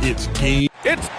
It's game. It's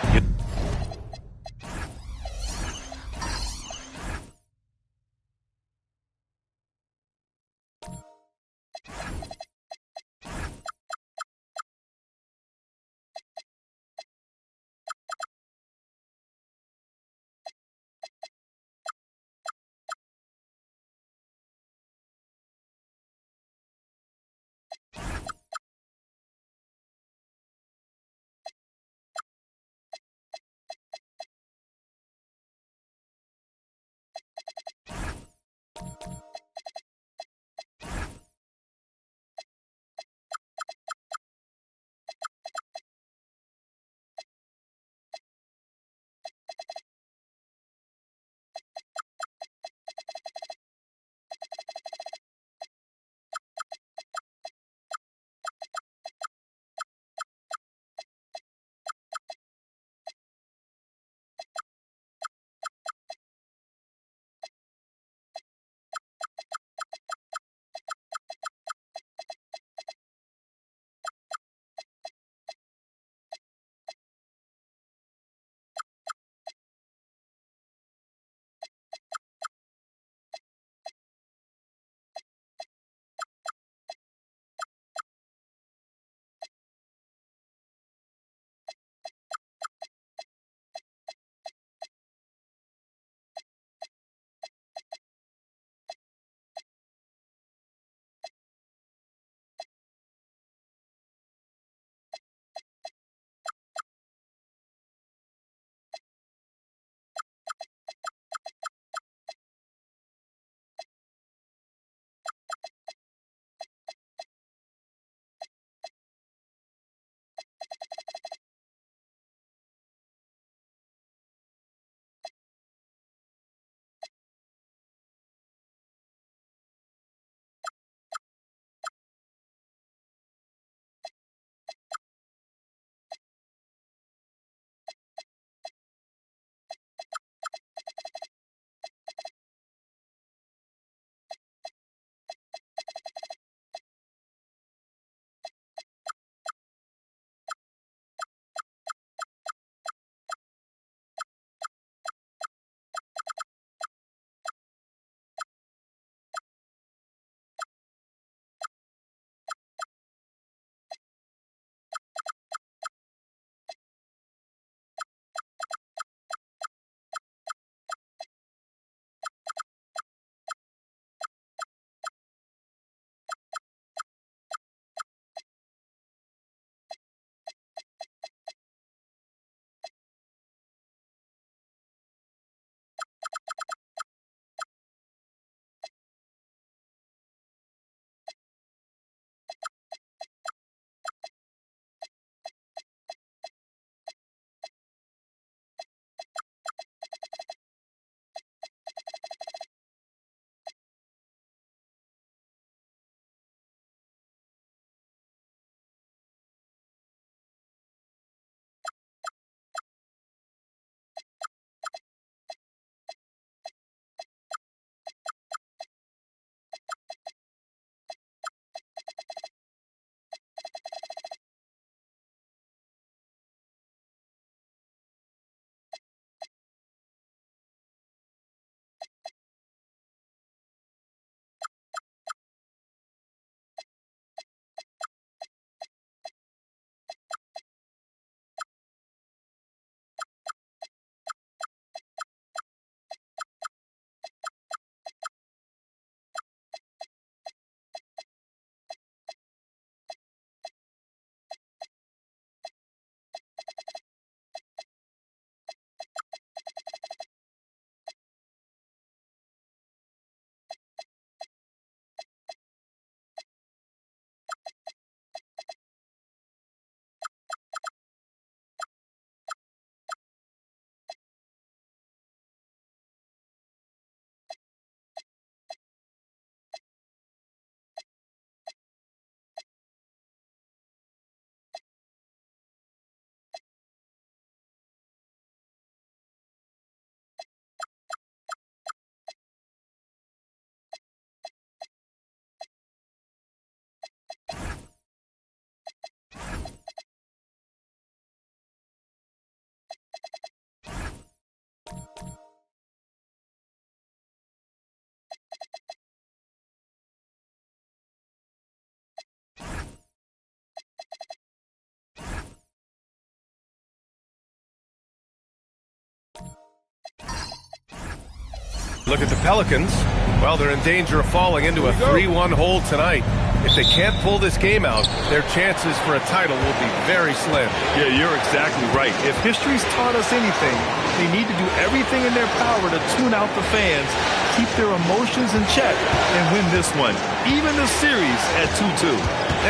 Look at the Pelicans. Well, they're in danger of falling into a 3-1 hole tonight. If they can't pull this game out, their chances for a title will be very slim. Yeah, you're exactly right. If history's taught us anything, they need to do everything in their power to tune out the fans, keep their emotions in check, and win this one, even the series at 2-2.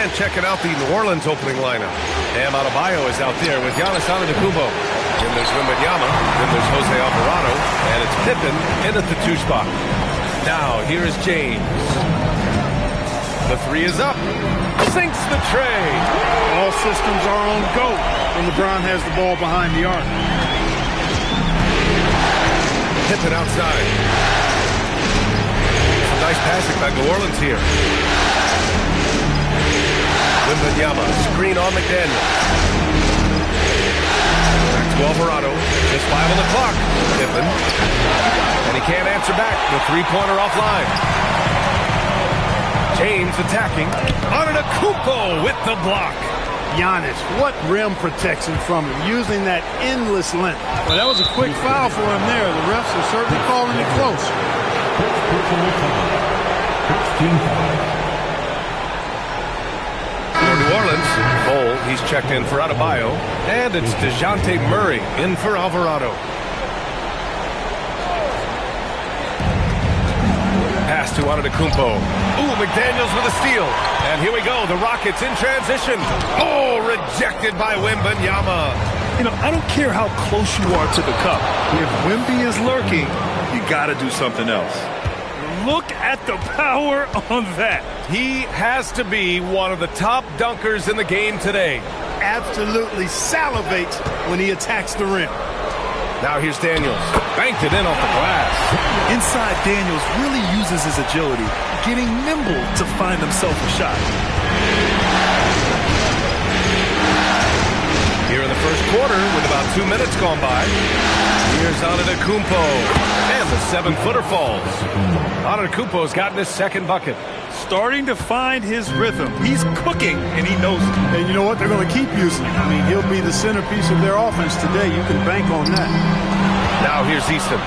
And checking out the New Orleans opening lineup. Bam Adebayo is out there with Giannis Antetokounmpo. Then there's Wembanyama. Then there's Jose Alvarado. And it's Pippen in at the 2 spot. Now, here is James. The 3 is up. Sinks the tray. All systems are on go when LeBron has the ball behind the arc. Pippen outside. Some nice passing by New Orleans here. Wembanyama, screen on McDaniels. Back to Alvarado. Just 5 on the clock. Pippen. And he can't answer back. The 3-pointer offline. James attacking. Antetokounmpo with the block. Giannis, what rim protection from him, using that endless length. Well, that was a quick foul for him there. The refs are certainly calling it close. For New Orleans, Cole, he's checked in for Adebayo. And it's DeJounte Murray in for Alvarado. Pass to Antetokounmpo. Ooh, McDaniels with a steal. And here we go, the Rockets in transition. Oh, rejected by Wembanyama. You know, I don't care how close you are to the cup. If Wemby is lurking, you got to do something else. Look at the power on that. He has to be one of the top dunkers in the game today. Absolutely salivates when he attacks the rim. Now here's Daniels. Banked it in off the glass. Inside, Daniels really uses his agility, getting nimble to find himself a shot. Here in the first quarter, with about 2 minutes gone by, here's Antetokounmpo. And the 7-footer falls. Antetokounmpo's gotten his second bucket. Starting to find his rhythm. He's cooking, and he knows it. And you know what? They're going to keep using him. I mean, he'll be the centerpiece of their offense today. You can bank on that. Now here's Easton.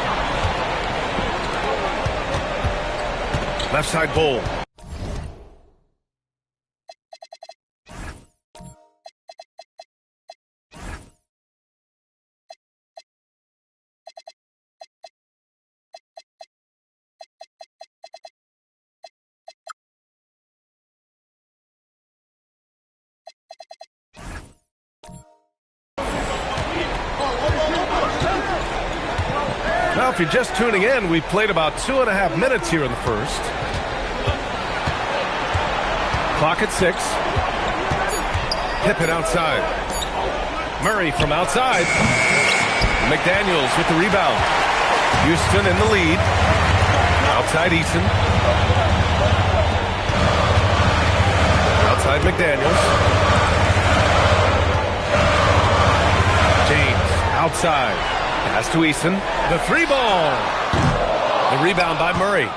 Left side Bull. Now, if you're just tuning in, we played about 2.5 minutes here in the first. Clock at 6. Pippen outside. Murray from outside. McDaniels with the rebound. Houston in the lead. Outside Eason. Outside McDaniels. James outside. Pass to Eason. The 3-ball. The rebound by Murray.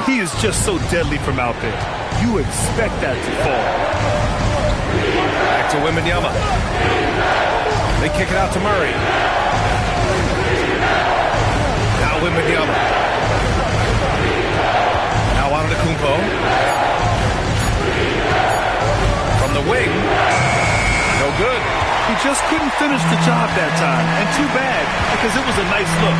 He is just so deadly from out there. You expect that to fall. Back to Wembanyama. They kick it out to Murray. Now Wembanyama. Now Antetokounmpo. From the wing. No good. He just couldn't finish the job that time. And too bad, because it was a nice look.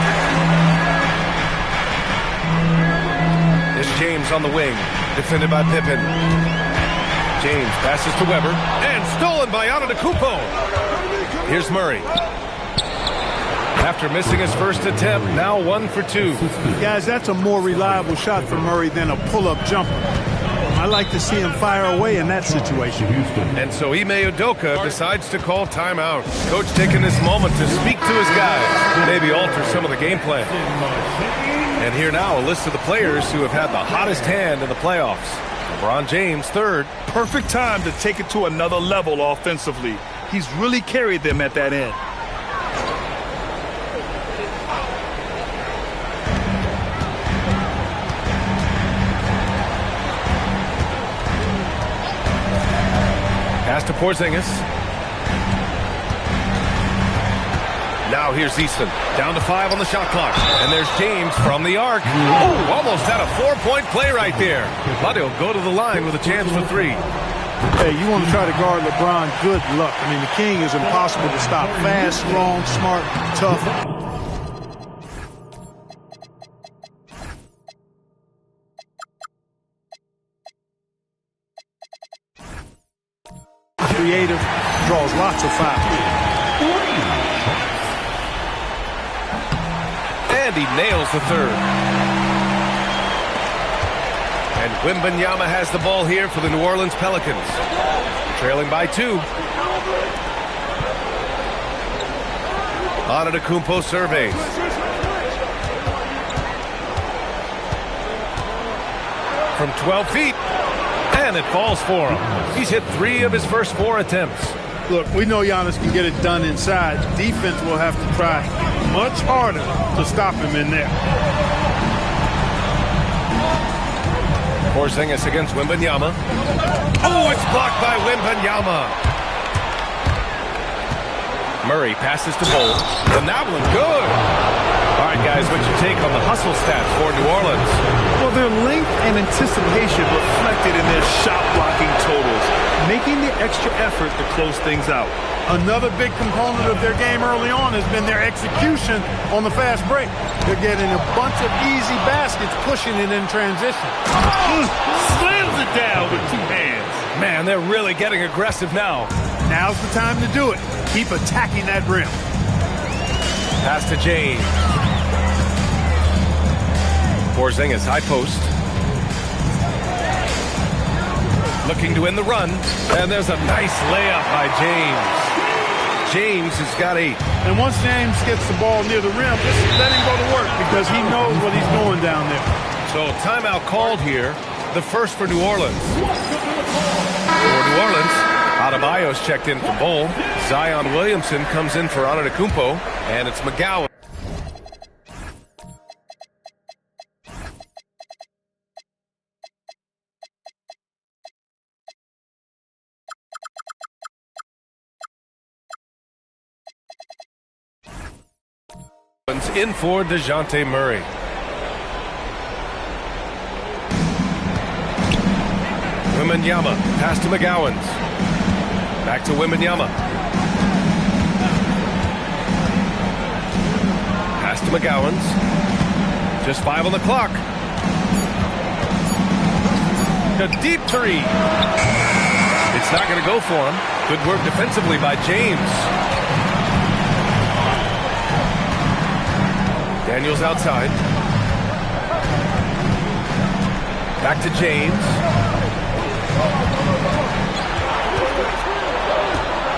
There's James on the wing. Defended by Pippen. James passes to Weber. And stolen by Antetokounmpo. Here's Murray. After missing his first attempt, now 1 for 2. Guys, that's a more reliable shot for Murray than a pull-up jumper. I like to see him fire away in that situation. And so Ime Udoka decides to call timeout. Coach taking this moment to speak to his guys, maybe alter some of the game plan. And here now, a list of the players who have had the hottest hand in the playoffs. LeBron James, third. Perfect time to take it to another level offensively. He's really carried them at that end. Pass to Porzingis. Now here's Easton. Down to 5 on the shot clock. And there's James from the arc. Oh, almost had a 4-point play right there. But he'll go to the line with a chance for 3. Hey, you want to try to guard LeBron, good luck. I mean, the king is impossible to stop. Fast, strong, smart, tough. Creative, draws lots of fouls. And he nails the third. And Wembanyama has the ball here for the New Orleans Pelicans. Trailing by 2. Antetokounmpo surveys. From 12 feet. And it falls for him. He's hit 3 of his first 4 attempts. Look, we know Giannis can get it done inside. Defense will have to try much harder to stop him in there. Porzingis against Wembanyama. Oh, it's blocked by Wembanyama. Murray passes to Bol. And that one good. All right, guys, what's your take on the hustle stats for New Orleans? Well, their length and anticipation reflected in their shot blocking totals, making the extra effort to close things out. Another big component of their game early on has been their execution on the fast break. They're getting a bunch of easy baskets, pushing it in transition. Slams it down with 2 hands. Man, they're really getting aggressive now. Now's the time to do it. Keep attacking that rim. Pass to James. Porzingis, high post. Looking to win the run. And there's a nice layup by James. James has got 8. And once James gets the ball near the rim, just let him go to work because he knows what he's doing down there. So timeout called here. The first for New Orleans. For New Orleans, Adebayo's checked in for Bol. Zion Williamson comes in for Antetokounmpo. And it's McGowan. In for DeJounte Murray. Wembanyama, pass to McGowans. Back to Wembanyama. Pass to McGowans. Just 5 on the clock. A deep 3. It's not going to go for him. Good work defensively by James. Daniels outside. Back to James.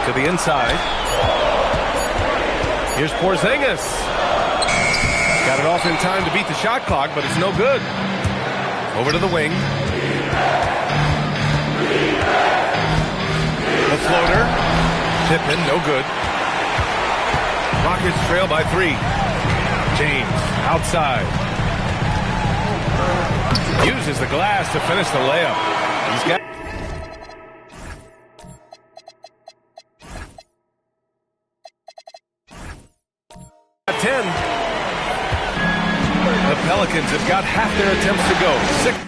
To the inside. Here's Porzingis. Got it off in time to beat the shot clock, but it's no good. Over to the wing. The floater. Pippen, no good. Rockets trail by 3. James, outside. Uses the glass to finish the layup. He's got 10. The Pelicans have got half their attempts to go. 6.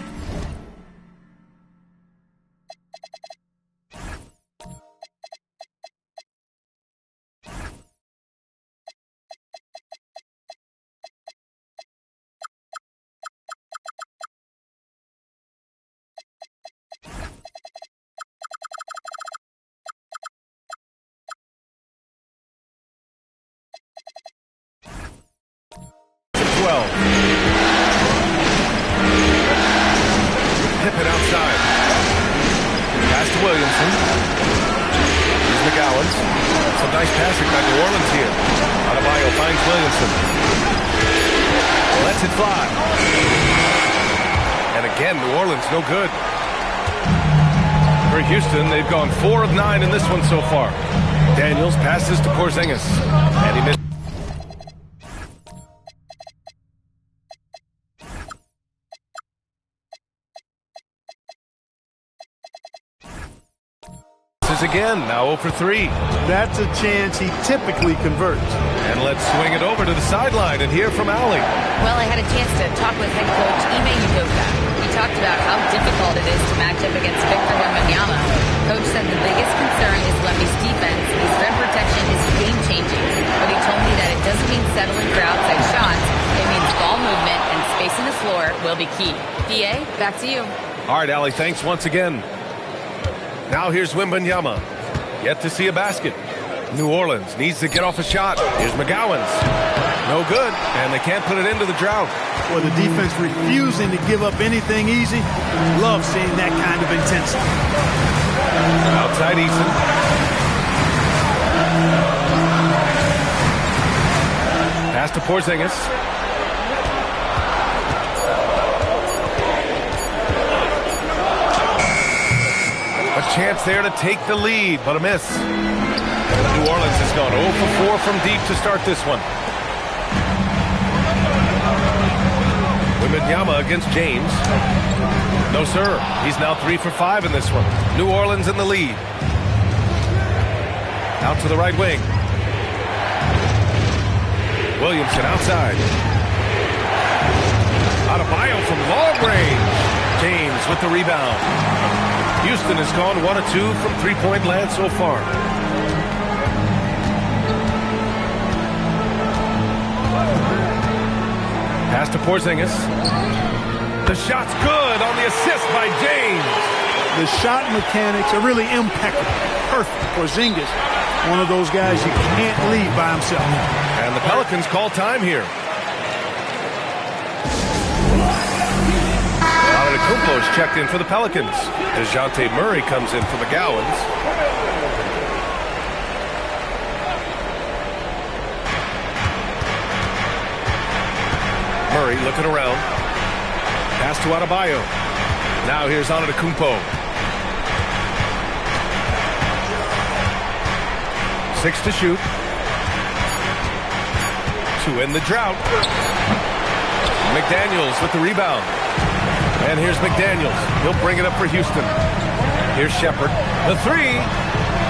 Pippen outside. Pass to Williamson. Here's McGowans. Some nice passing by New Orleans here. Adebayo finds Williamson. Lets it fly. And again, New Orleans no good. For Houston, they've gone 4 of 9 in this one so far. Daniels passes to Porzingis. And he missed. misses again. Now 0 for 3. That's a chance he typically converts. And let's swing it over to the sideline and hear from Allie. Well, I had a chance to talk with head coach Ime Udoka. He talked about how difficult it is to match up against Victor Wembanyama. Coach said the biggest concern is Wemby's defense. His rim protection is game-changing. But he told me that it doesn't mean settling for outside shots. It means ball movement and spacing the floor will be key. PA, back to you. All right, Allie, thanks once again. Now here's Wembanyama. Yet to see a basket. New Orleans needs to get off a shot. Here's McGowan's. No good, and they can't put it into the drought. Well, the defense refusing to give up anything easy. Love seeing that kind of intensity. Outside Eason. Pass to Porzingis. A chance there to take the lead, but a miss. New Orleans has gone 0 for 4 from deep to start this one. Wembanyama against James. No, sir. He's now 3 for 5 in this one. New Orleans in the lead. Out to the right wing. Williamson outside. Adebayo from long range. James with the rebound. Houston has gone 1 of 2 from three-point land so far. Pass to Porzingis. The shot's good on the assist by James. The shot mechanics are really impeccable. Perfect. Porzingis, one of those guys you can't leave by himself. And the Pelicans call time here. Antetokounmpo's checked in for the Pelicans. DeJounte Murray comes in for McGowan's. Murray looking around. Pass to Adebayo. Now here's Antetokounmpo. 6 to shoot. 2 in the drought. McDaniels with the rebound. And here's McDaniels. He'll bring it up for Houston. Here's Shepherd. The 3.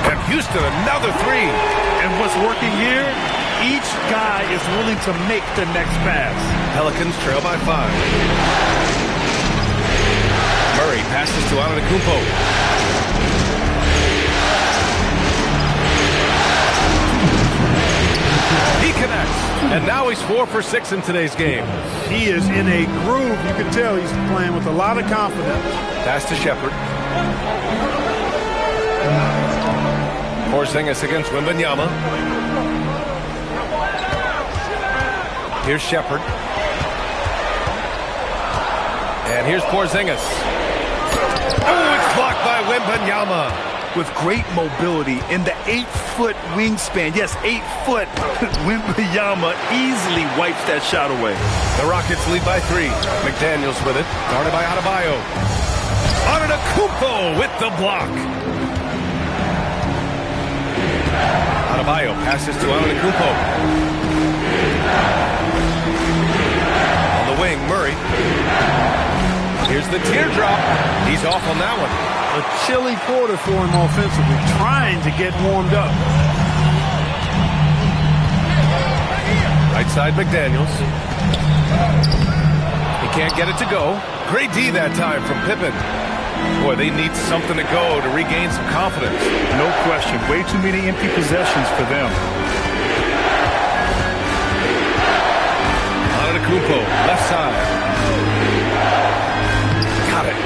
And Houston another 3. And what's working here? Each guy is willing to make the next pass. Pelicans trail by 5. Murray passes to Antetokounmpo. He connects. And now he's 4 for 6 in today's game. He is in a groove. You can tell he's playing with a lot of confidence. Pass to Shepherd. Porzingis against Wembanyama. Here's Shepherd. And here's Porzingis. Oh, it's blocked by Wembanyama. With great mobility in the 8-foot wingspan. Yes, 8 foot. Wembanyama easily wipes that shot away. The Rockets lead by 3. McDaniels with it. Guarded by Adebayo. Antetokounmpo with the block. Adebayo passes to Antetokounmpo. On the wing, Murray. Here's the teardrop. He's off on that one. A chilly quarter for him offensively, trying to get warmed up. Right side, McDaniels. He can't get it to go. Great D that time from Pippen. Boy, they need something to go to regain some confidence. No question. Way too many empty possessions for them. Antetokounmpo, left side. Got it.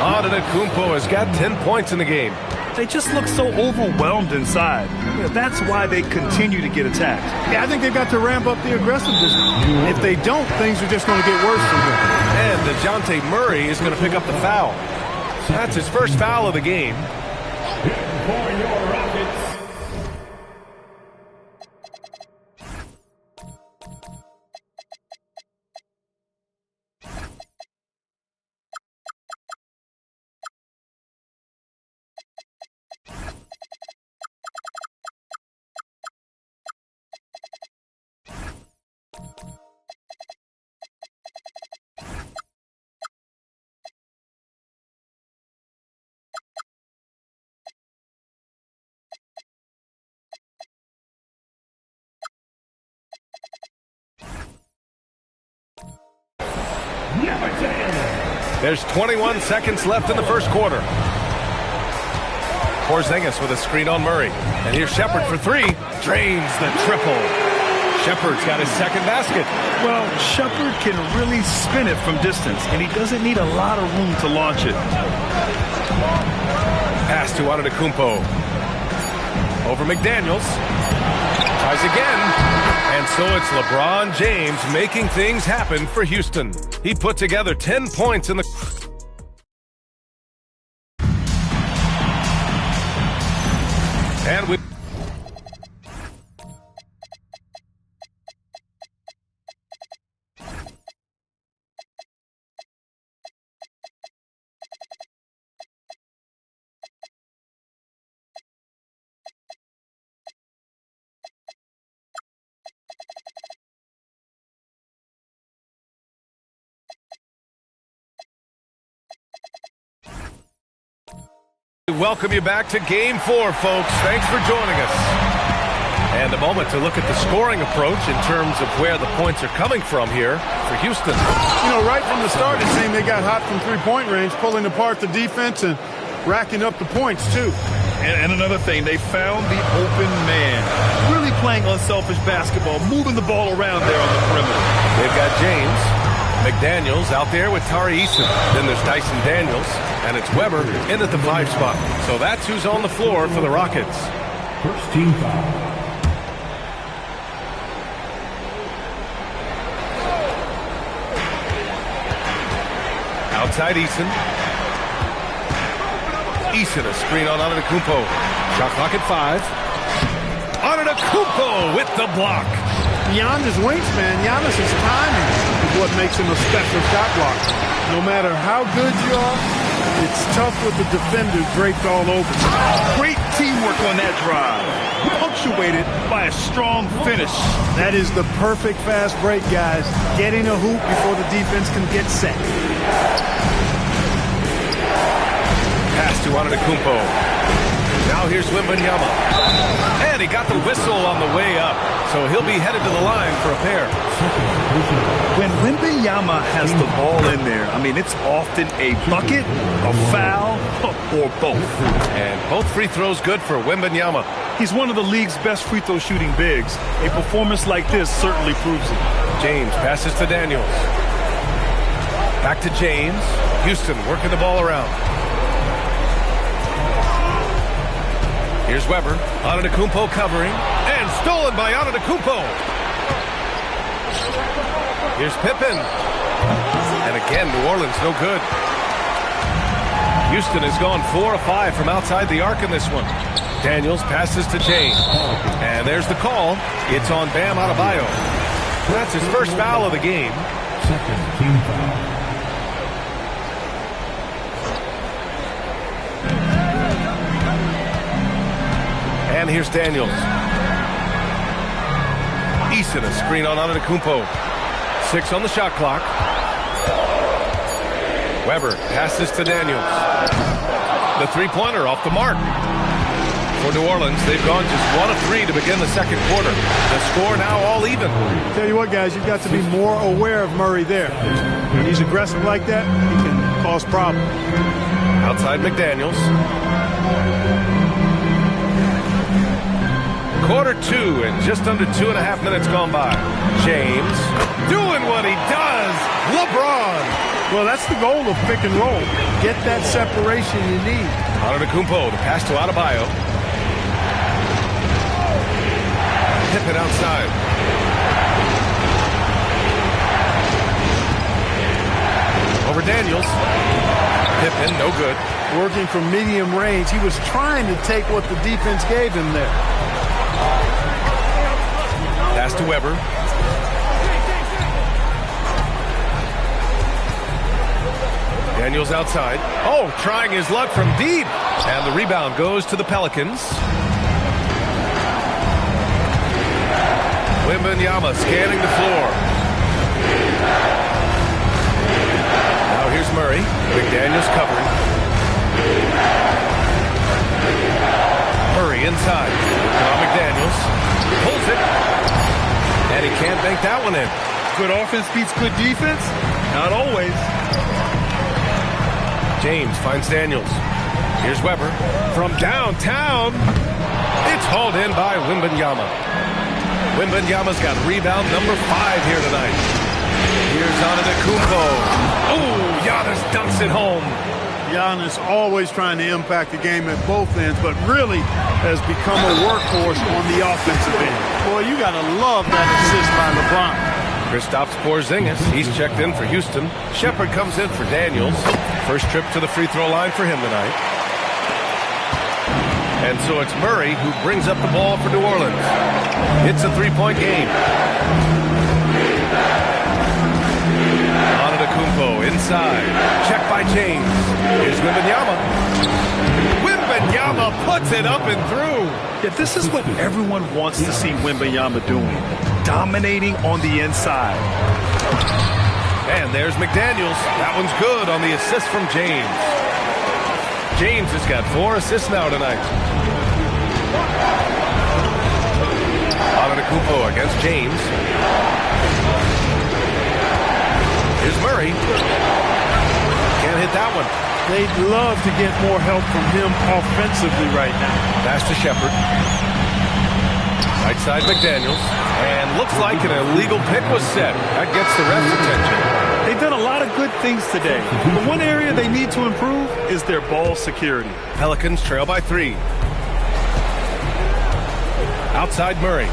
Antetokounmpo has got 10 points in the game. They just look so overwhelmed inside. That's why they continue to get attacked. Yeah, I think they've got to ramp up the aggressiveness. If they don't, things are just going to get worse from them. And DeJounte Murray is going to pick up the foul. That's his first foul of the game. There's 21 seconds left in the first quarter. Porzingis with a screen on Murray. And here's Shepherd for three. Drains the triple. Shepherd's got his second basket. Well, Shepherd can really spin it from distance, and he doesn't need a lot of room to launch it. Pass to Antetokounmpo. Over McDaniels. Tries again. And so it's LeBron James making things happen for Houston. He put together 10 points in the... And we... Welcome you back to Game 4, folks. Thanks for joining us. And a moment to look at the scoring approach in terms of where the points are coming from here for Houston. You know, right from the start, it seemed they got hot from three-point range, pulling apart the defense and racking up the points, too. And another thing, they found the open man. Really playing unselfish basketball, moving the ball around there on the perimeter. They've got James. McDaniels out there with Tari Eason. Then there's Dyson Daniels. And it's Weber in at the 5 spot. So that's who's on the floor for the Rockets. First team foul. Outside Eason. Eason, a screen on Antetokounmpo. Shot clock at 5. Antetokounmpo with the block. Beyond his wingspan, Giannis's timing is what makes him a special shot blocker. No matter how good you are, it's tough with the defender draped all over. Great teamwork on that drive. Punctuated by a strong finish. That is the perfect fast break, guys. Getting a hoop before the defense can get set. Pass to Antetokounmpo. Now here's Wembanyama. And he got the whistle on the way up. So he'll be headed to the line for a pair. When Wembanyama has the ball in there, I mean, it's often a bucket, a foul, or both. And both free throws good for Wembanyama. He's one of the league's best free throw shooting bigs. A performance like this certainly proves it. James passes to Daniels. Back to James. Houston working the ball around. Here's Weber. Antetokounmpo covering. And stolen by Antetokounmpo. Here's Pippen. And again, New Orleans no good. Houston has gone 4 of 5 from outside the arc in this one. Daniels passes to James. And there's the call. It's on Bam Adebayo. That's his first foul of the game. Second team foul. And here's Daniels. Eason, a screen on Antetokounmpo. 6 on the shot clock. Weber passes to Daniels. The three-pointer off the mark. For New Orleans, they've gone just 1 of 3 to begin the second quarter. The score now all even. Tell you what, guys, you've got to be more aware of Murray there. When he's aggressive like that, he can cause problems. Outside McDaniels. Quarter 2 and just under 2.5 minutes gone by. James doing what he does. LeBron. Well, that's the goal of pick and roll. Get that separation you need. Antetokounmpo, the pass to Adebayo. Pippen outside. Over Daniels. Pippen, no good. Working from medium range, he was trying to take what the defense gave him there. Pass to Weber. Daniels outside. Oh, trying his luck from deep. And the rebound goes to the Pelicans. Wembanyama scanning the floor. Now here's Murray. McDaniels covering. Murray inside. Working on McDaniels. Pulls it. And he can't bank that one in. Good offense beats good defense? Not always. James finds Daniels. Here's Weber from downtown. It's hauled in by Wembanyama. Wembanyama's got rebound number 5 here tonight. Here's Antetokounmpo. Oh, Giannis dunks it home. Giannis always trying to impact the game at both ends, but really has become a workhorse on the offensive end. Boy, you got to love that assist by LeBron. Kristaps Porzingis, he's checked in for Houston. Shepherd comes in for Daniels. First trip to the free throw line for him tonight. And so it's Murray who brings up the ball for New Orleans. It's a 3-point game. Antetokounmpo inside. Check by James. Here's Wembanyama. Wembanyama puts it up and through. Yeah, this is what everyone wants to see Wembanyama doing. Dominating on the inside. And there's McDaniels. That one's good on the assist from James. James has got 4 assists now tonight. Antetokounmpo against James. Here's Murray. Can't hit that one. They'd love to get more help from him offensively right now. Pass to Shepherd. Right side McDaniels. And looks like an illegal pick was set. That gets the ref's attention. They've done a lot of good things today. The one area they need to improve is their ball security. Pelicans trail by 3. Outside Murray.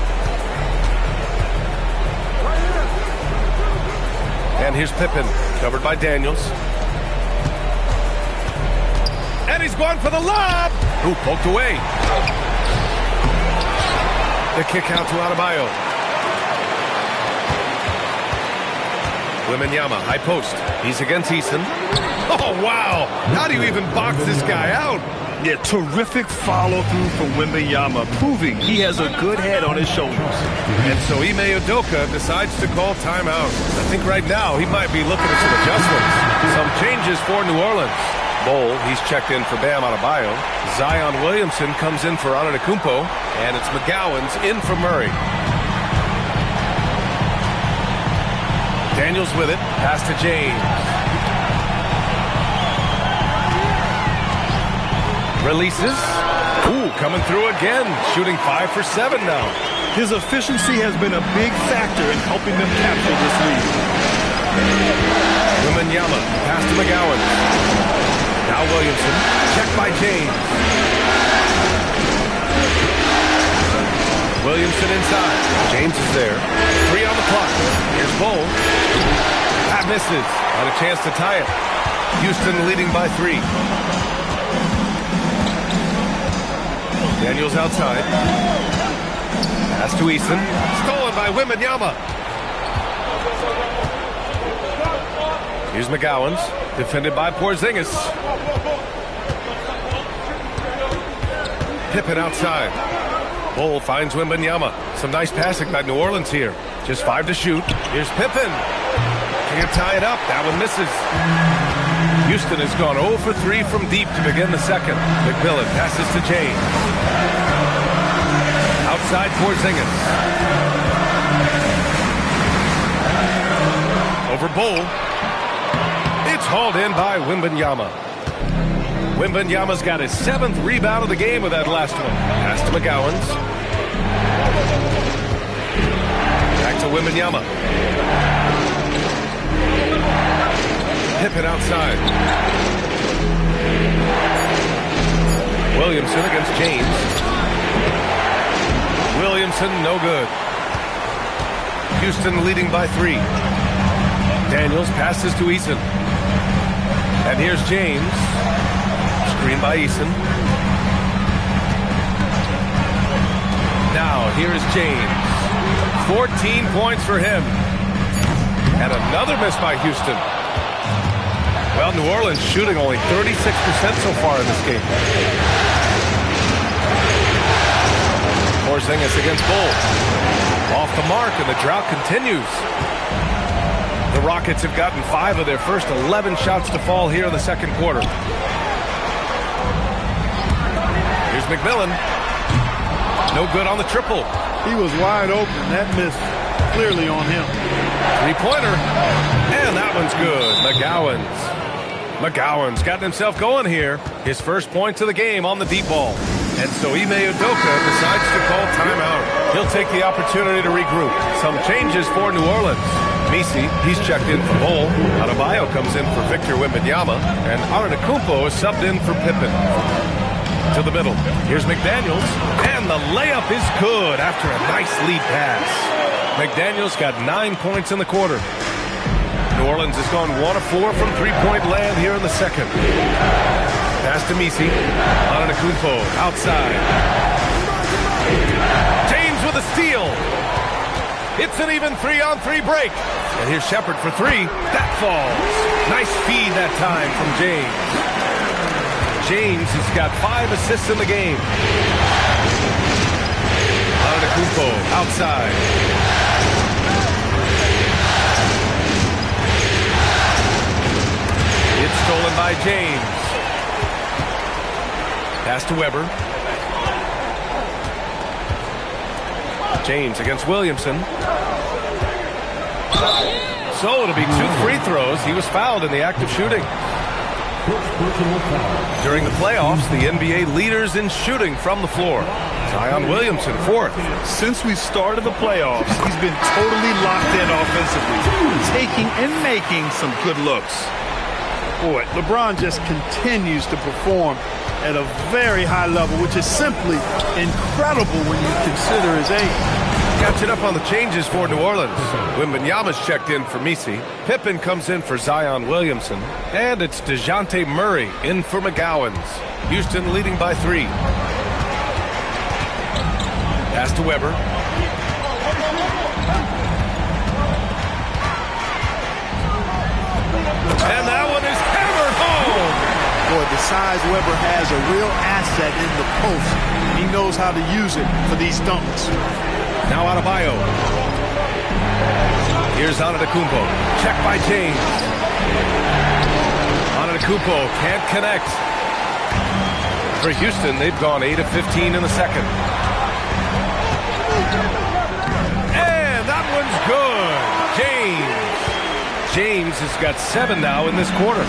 And here's Pippen, covered by Daniels. And he's going for the lob. Ooh, poked away. The kick out to Adebayo. Wembanyama, high post. He's against Eason. Oh, wow. How do you even box this guy out? Yeah, terrific follow-through from Wembanyama, proving he has a good head on his shoulders. And so Ime Udoka decides to call timeout. I think right now he might be looking at some adjustments. Some changes for New Orleans. Bol, he's checked in for Bam Adebayo. Zion Williamson comes in for Antetokounmpo. And it's McGowan's in for Murray. Daniels with it. Pass to James. Releases. Ooh, coming through again. Shooting 5 for 7 now. His efficiency has been a big factor in helping them capture this lead. Wembanyama. Pass to McGowan. Now Williamson. Checked by James. Williamson inside. James is there. 3 on the clock. Here's Bol. That misses. Had a chance to tie it. Houston leading by 3. Daniels outside. Pass to Eason. Stolen by Wembanyama. Here's McGowan's. Defended by Porzingis. Pippen outside. Bol finds Wembanyama. Some nice passing by New Orleans here. Just 5 to shoot. Here's Pippen. Can't tie it up. That one misses. Houston has gone 0 for 3 from deep to begin the second. McMillan passes to James. Outside Porzingis. Over Bol. It's hauled in by Wembanyama. Wembanyama's got his 7th rebound of the game with that last one. Pass to McGowan's. Back to Wembanyama. Pippen outside. Williamson against James. Williamson, no good. Houston leading by 3. Daniels passes to Eason. And here's James. Screen by Eason. Now, here's James. 14 points for him. And another miss by Houston. Well, New Orleans shooting only 36% so far in this game. Porzingis against Bol. Off the mark, and the drought continues. The Rockets have gotten 5 of their first 11 shots to fall here in the second quarter. Here's McMillan. No good on the triple. He was wide open. That missed clearly on him. Three-pointer. And that one's good. McGowan's gotten himself going here. His first points of the game on the deep ball. And so Ime Udoka decides to call timeout. He'll take the opportunity to regroup. Some changes for New Orleans. Misi, he's checked in for Bol. Adebayo comes in for Victor Wembanyama. And Antetokounmpo is subbed in for Pippen. To the middle. Here's McDaniels. And the layup is good after a nice lead pass. McDaniels got 9 points in the quarter. New Orleans has gone 1 of 4 from three-point land here in the second. Pass to Misi. Antetokounmpo outside. James with a steal. It's an even 3-on-3 break. And here's Shepherd for three. That falls. Nice feed that time from James. James has got 5 assists in the game. Antetokounmpo outside. It's stolen by James. Pass to Weber. James against Williamson. So it'll be 2 free throws. He was fouled in the act of shooting. During the playoffs, the NBA leaders in shooting from the floor. Zion Williamson, 4th. Since we started the playoffs, he's been totally locked in offensively, taking and making some good looks. Boy, LeBron just continues to perform at a very high level, which is simply incredible when you consider his age. Catching up on the changes for New Orleans. Wembanyama's checked in for Misi. Pippen comes in for Zion Williamson. And it's DeJounte Murray in for McGowan's. Houston leading by 3. Pass to Weber. And that one is hammered home. Boy, the size Weber has, a real asset in the post. He knows how to use it for these dunks. Now Adebayo. Here's Antetokounmpo. Check by James. Antetokounmpo can't connect. For Houston, they've gone 8 of 15 in the second. And that one's good. James has got 7 now in this quarter.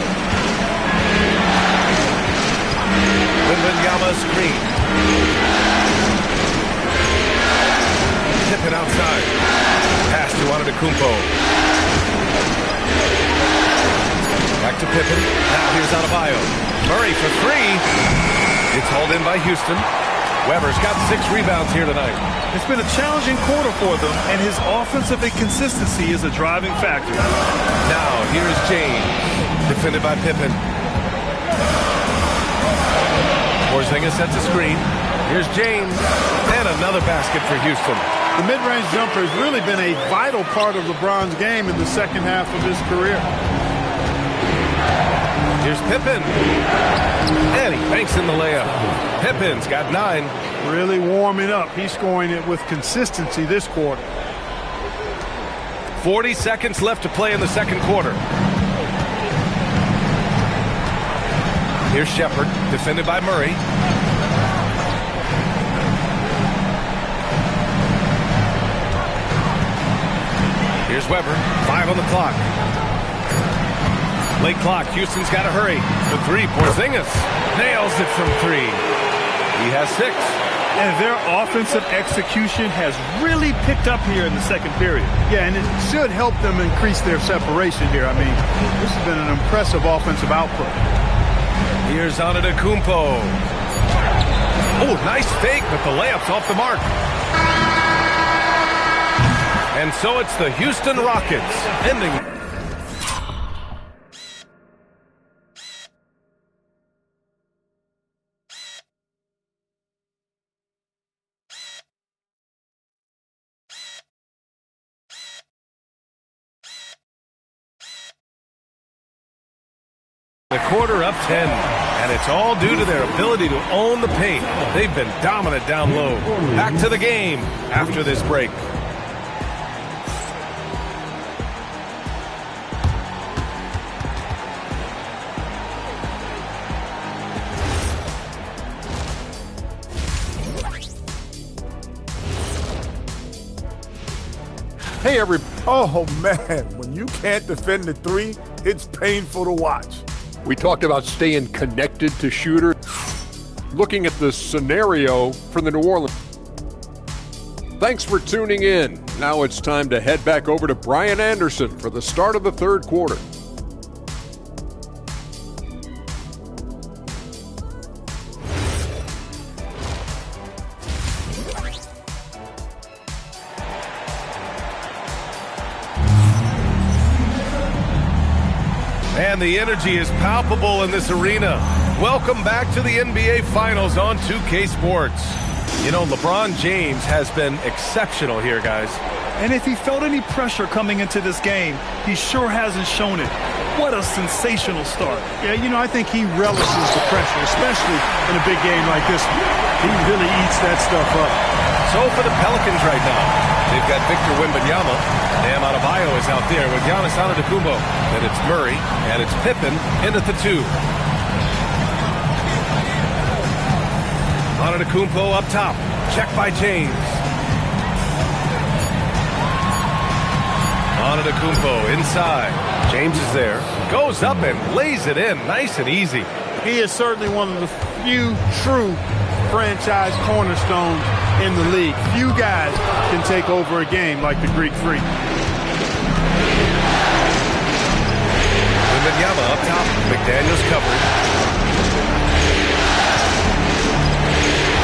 Wembanyama screen. Pippen outside. Pass to Antetokounmpo. Back to Pippen. Now here's Adebayo. Murray for 3. It's hauled in by Houston. Weber's got 6 rebounds here tonight. It's been a challenging quarter for them, and his offensive inconsistency is a driving factor. Now here's James. Defended by Pippen. Porzingis sets a screen. Here's James. And another basket for Houston. The mid-range jumper has really been a vital part of LeBron's game in the second half of his career. Here's Pippen. And he banks in the layup. Pippen's got 9. Really warming up. He's scoring it with consistency this quarter. 40 seconds left to play in the second quarter. Here's Shepherd, defended by Murray. Here's Weber, 5 on the clock. Late clock, Houston's got to hurry. For 3, Porzingis nails it from 3. He has 6. And their offensive execution has really picked up here in the second period. Yeah, and it should help them increase their separation here. I mean, this has been an impressive offensive output. Here's Antetokounmpo. Oh, nice fake, but the layup's off the mark. And so it's the Houston Rockets ending. The quarter up 10, and it's all due to their ability to own the paint. They've been dominant down low. Back to the game after this break. Hey, Oh, man, when you can't defend the three, it's painful to watch. we talked about staying connected to shooter. Looking at the scenario for the New Orleans. Thanks for tuning in. Now it's time to head back over to Brian Anderson for the start of the third quarter. And the energy is palpable in this arena. Welcome back to the NBA Finals on 2K Sports. You know, LeBron James has been exceptional here, guys. And if he felt any pressure coming into this game, he sure hasn't shown it. What a sensational start. Yeah, you know, I think he relishes the pressure, especially in a big game like this one. He really eats that stuff up. So for the Pelicans right now, they've got Victor Wembanyama. Bam Adebayo is out there with Giannis Antetokounmpo. Then it's Murray, and it's Pippen in at the 2. Antetokounmpo up top. Check by James. Antetokounmpo inside. James is there. Goes up and lays it in. Nice and easy. He is certainly one of the few true franchise cornerstones in the league. Few guys can take over a game like the Greek Freak. Wembanyama up top. McDaniels covered.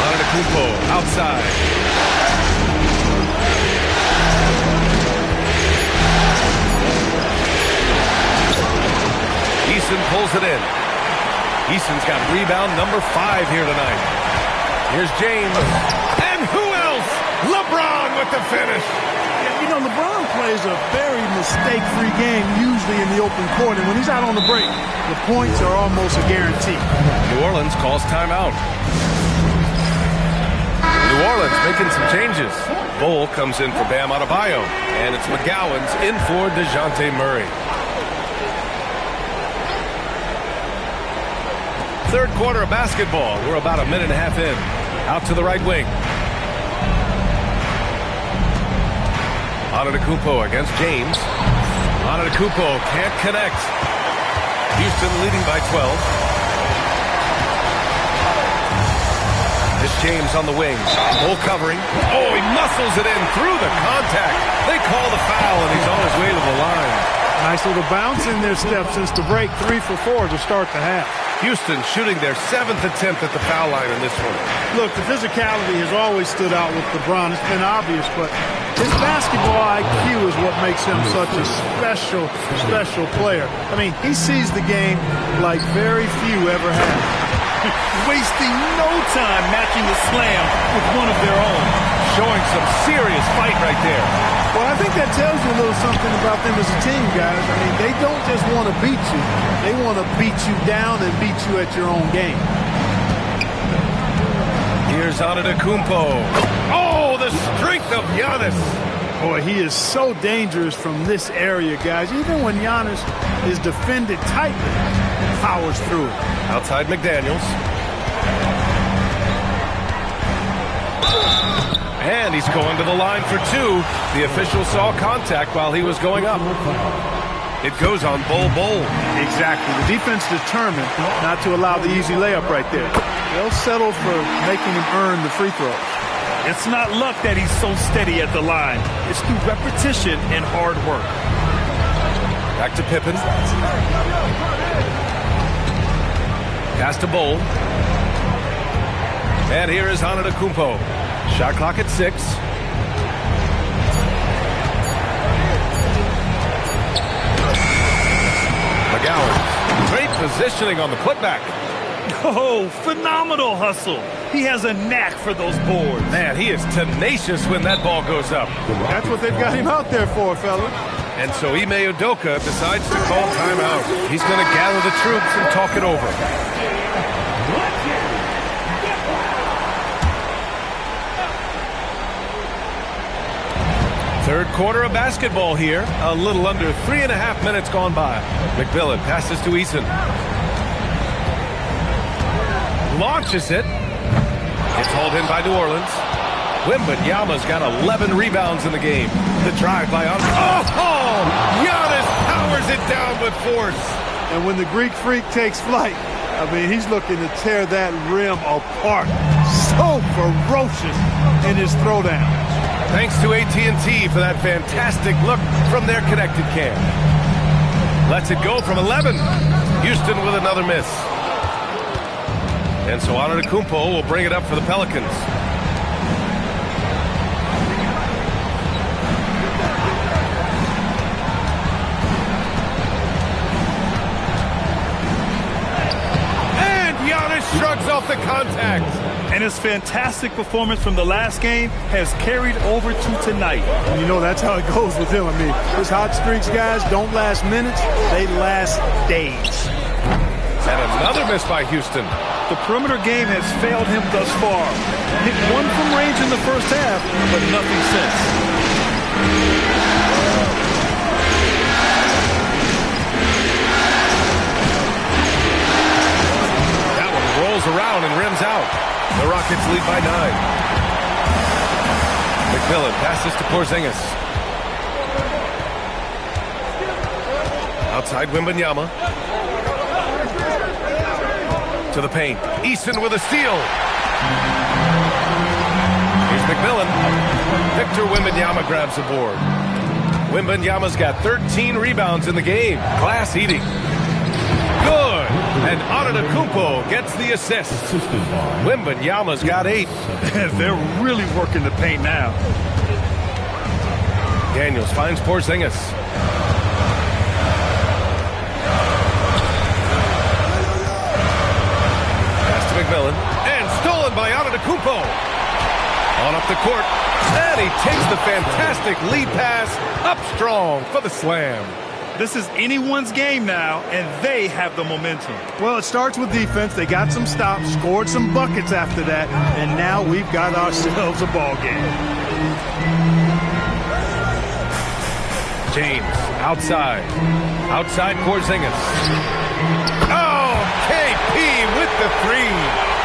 Antetokounmpo outside. Eason pulls it in. Eason's got rebound number 5 here tonight. Here's James. And who else? LeBron with the finish. You know, LeBron plays a very mistake-free game, usually in the open court. And when he's out on the break, the points are almost a guarantee. New Orleans calls timeout. New Orleans making some changes. Bol comes in for Bam Adebayo. And it's McGowan's in for DeJounte Murray. Third quarter of basketball. We're about a minute and a half in. Out to the right wing. Antetokounmpo against James. Antetokounmpo can't connect. Houston leading by 12. It's James on the wing. Bol covering. Oh, he muscles it in through the contact. They call the foul, and he's on his way to the line. Nice little bounce in their step since the break. 3 for 4 to start the half. Houston shooting their 7th attempt at the foul line in this one. Look, the physicality has always stood out with LeBron. It's been obvious, but his basketball IQ is what makes him such a special player. I mean, he sees the game like very few ever have. Wasting no time matching the slam with one of their own. Showing some serious fight right there. Well, I think that tells you a little something about them as a team, guys. I mean, they don't just want to beat you. They want to beat you down and beat you at your own game. Here's Antetokounmpo. Oh, the strength of Giannis. Boy, he is so dangerous from this area, guys. Even when Giannis is defended tightly, powers through it. Outside McDaniels. And he's going to the line for 2. The official saw contact while he was going up. It goes on Bol. Exactly. The defense determined not to allow the easy layup right there. They'll settle for making him earn the free throw. It's not luck that he's so steady at the line. It's through repetition and hard work. Back to Pippen. Pass to Bol. And here is Antetokounmpo. Shot clock at 6. McGowan. Great positioning on the putback. Oh, phenomenal hustle. He has a knack for those boards. Man, he is tenacious when that ball goes up. That's what they've got him out there for, fella. And so Ime Udoka decides to call timeout. He's going to gather the troops and talk it over. Third quarter of basketball here. A little under 3.5 minutes gone by. McMillan passes to Eason. Launches it. It's hauled in by New Orleans. Wembanyama's got 11 rebounds in the game. The drive by Giannis powers it down with force. And when the Greek Freak takes flight, I mean, he's looking to tear that rim apart. So ferocious in his throwdowns. Thanks to AT&T for that fantastic look from their connected cam. Lets it go from 11. Houston with another miss. And so Antetokounmpo will bring it up for the Pelicans. And Giannis shrugs off the contact. And his fantastic performance from the last game has carried over to tonight. And you know, that's how it goes with him. I mean, his hot streaks, guys, don't last minutes. They last days. And another miss by Houston. The perimeter game has failed him thus far. Hit one from range in the first half, but nothing since. That one rolls around and rims out. The Rockets lead by 9. McMillan passes to Porzingis. Outside Wembanyama. To the paint. Easton with a steal. Here's McMillan. Victor Wembanyama grabs the board. Wembanyama's got 13 rebounds in the game. Glass eating. Good. And Antetokounmpo gets the assist. Wembanyama's got 8. They're really working the paint now. Daniels finds Porzingis. McMillan, and stolen by Antetokounmpo. On up the court, and he takes the fantastic lead pass up strong for the slam. This is anyone's game now, and they have the momentum. Well, it starts with defense. They got some stops, scored some buckets after that, and now we've got ourselves a ball game. James, outside. Outside Porzingis. Oh, KP with the 3.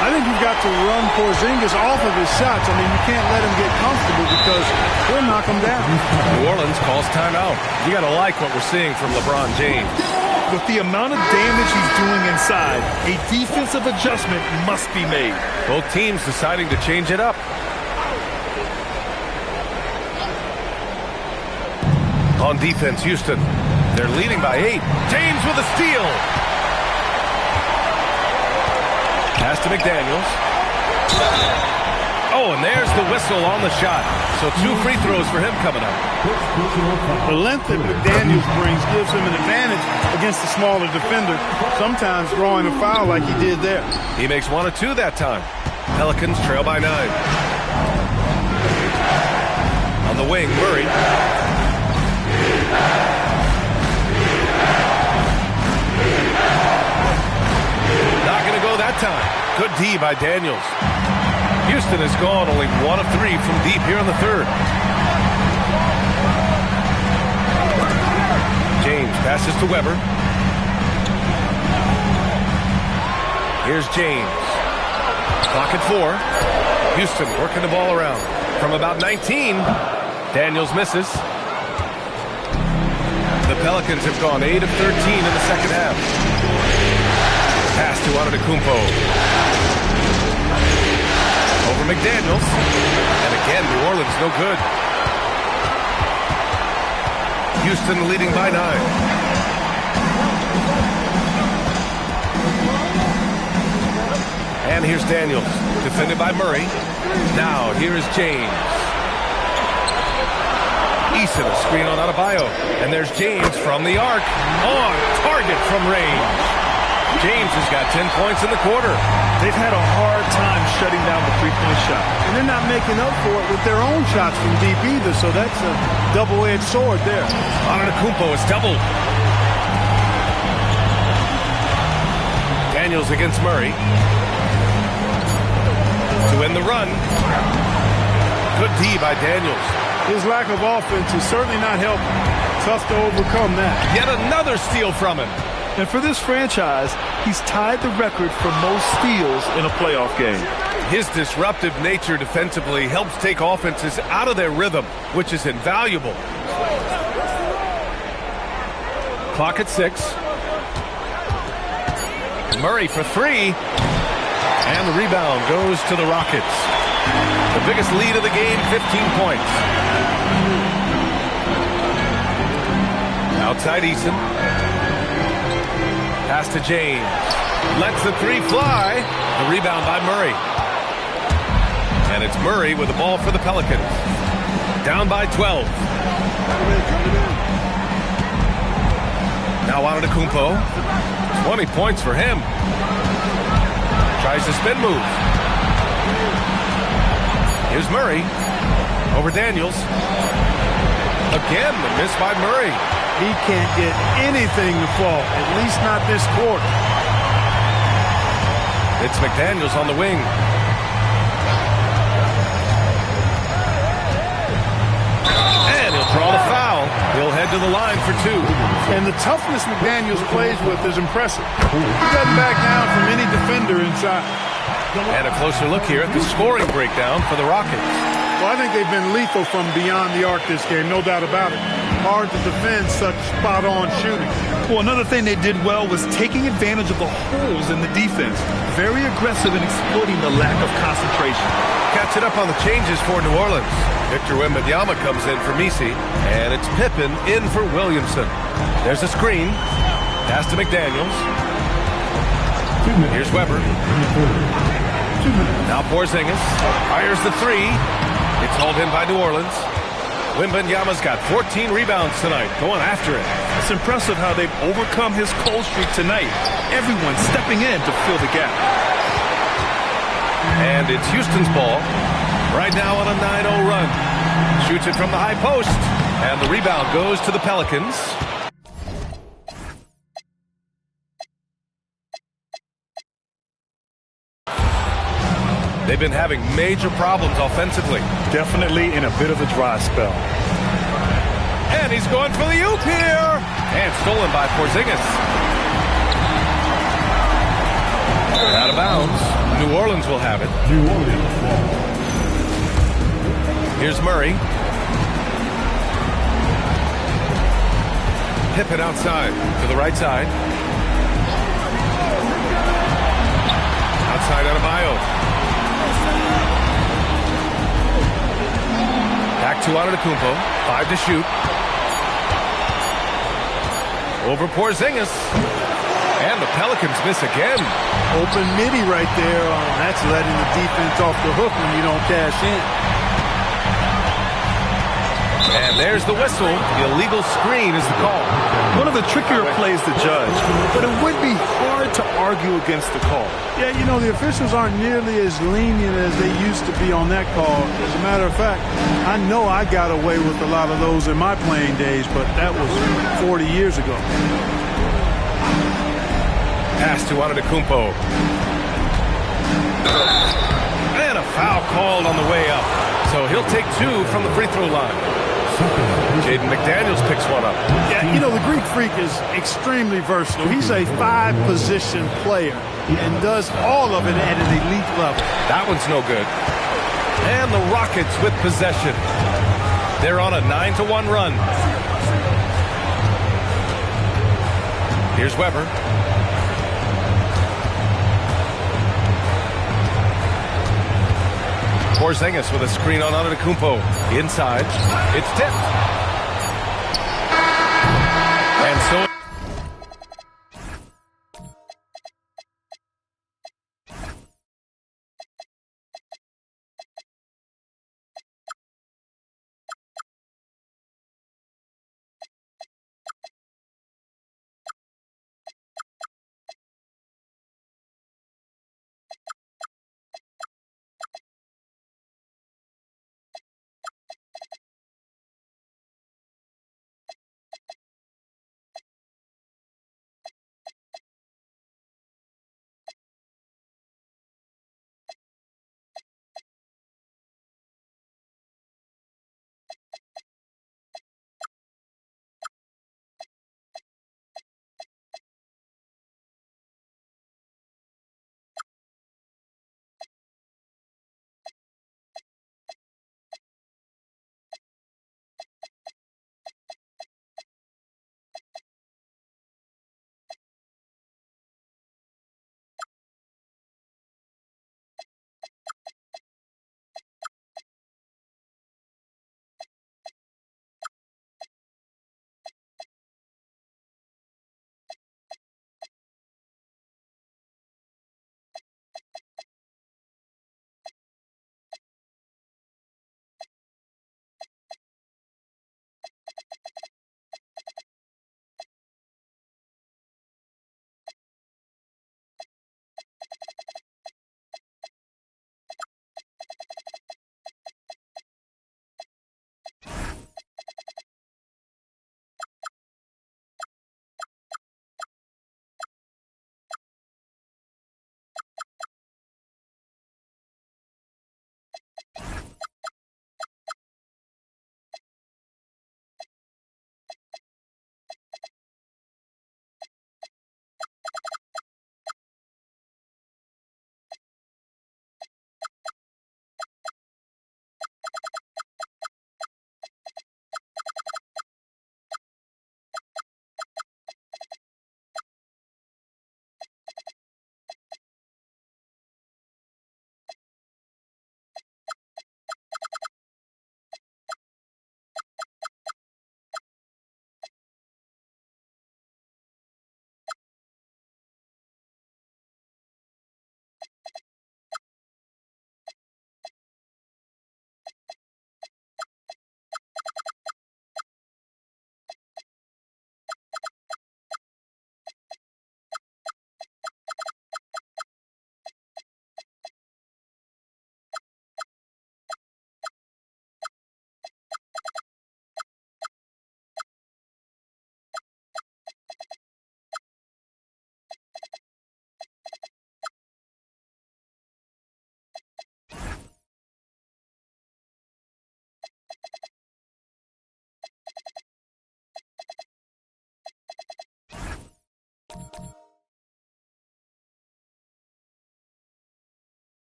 I think you've got to run Porzingis off of his shots. I mean, you can't let him get comfortable because he'll knock him down. New Orleans calls timeout. You got to like what we're seeing from LeBron James. With the amount of damage he's doing inside, a defensive adjustment must be made. Both teams deciding to change it up. On defense, Houston. They're leading by 8. James with a steal. Pass to McDaniels. Oh, and there's the whistle on the shot. So 2 free throws for him coming up. The length that McDaniels brings gives him an advantage against the smaller defender, sometimes drawing a foul like he did there. He makes 1 of 2 that time. Pelicans trail by 9. On the wing, Murray. Not going to go that time. Good D by Daniels. Houston has gone only 1 of 3 from deep here in the third. James passes to Weber. Here's James. Clock at 4. Houston working the ball around. From about 19, Daniels misses. The Pelicans have gone 8 of 13 in the second half. Pass to Antetokounmpo. Over McDaniels. And again, New Orleans no good. Houston leading by 9. And here's Daniels, defended by Murray. Now, here is James. Eason, a screen on Adebayo. And there's James from the arc. On target from range. James has got 10 points in the quarter. They've had a hard time shutting down the three-point shot. And they're not making up for it with their own shots from deep either, so that's a double-edged sword there. Antetokounmpo is doubled. Daniels against Murray. To end the run. Good D by Daniels. His lack of offense is certainly not helping. Tough to overcome that. Yet another steal from him. And for this franchise, he's tied the record for most steals in a playoff game. His disruptive nature defensively helps take offenses out of their rhythm, which is invaluable. Clock at 6. Murray for 3. And the rebound goes to the Rockets. The biggest lead of the game, 15 points. Outside Eason. Pass to James. Lets the 3 fly. The rebound by Murray. And it's Murray with the ball for the Pelicans. Down by 12. Now Antetokounmpo. 20 points for him. Tries the spin move. Here's Murray. Over Daniels. Again, the miss by Murray. He can't get anything to fall, at least not this quarter. It's McDaniels on the wing. And he'll draw the foul. He'll head to the line for 2. And the toughness McDaniels plays with is impressive. He doesn't back down from any defender inside. And a closer look here at the scoring breakdown for the Rockets. Well, I think they've been lethal from beyond the arc this game, no doubt about it. Hard to defend such spot-on shooting. Well, another thing they did well was taking advantage of the holes in the defense. Very aggressive in exploiting the lack of concentration. Catching up on the changes for New Orleans. Victor Wembanyama comes in for Messi, and it's Pippen in for Williamson. There's a screen. Pass to McDaniels. Here's Weber. Now Porzingis fires the 3. It's hauled in by New Orleans. Wembanyama's got 14 rebounds tonight, going after it. It's impressive how they've overcome his cold streak tonight. Everyone stepping in to fill the gap. And it's Houston's ball. Right now on a 9-0 run. Shoots it from the high post. And the rebound goes to the Pelicans. They've been having major problems offensively. Definitely in a bit of a dry spell. And he's going for the oop here. And stolen by Porzingis. Out of bounds. New Orleans will have it. New Orleans ball. Here's Murray. Pippen outside to the right side. Outside Adebayo. Back to Antetokounmpo. 5 to shoot. Over Porzingis. And the Pelicans miss again. Open midi right there. That's letting the defense off the hook when you don't cash in. And there's the whistle. The illegal screen is the call. One of the trickier plays to judge, but it would be hard to argue against the call. Yeah, you know, the officials aren't nearly as lenient as they used to be on that call. As a matter of fact, I know I got away with a lot of those in my playing days, but that was 40 years ago. Pass to Antetokounmpo. And a foul called on the way up. So he'll take 2 from the free throw line. Jaden McDaniels picks one up. Yeah, you know, the Greek Freak is extremely versatile. He's a 5-position player and does all of it at an elite level. That one's no good. And the Rockets with possession. They're on a 9-1 run. Here's Weber. Porzingis with a screen on Antetokounmpo. Inside. It's tipped. And so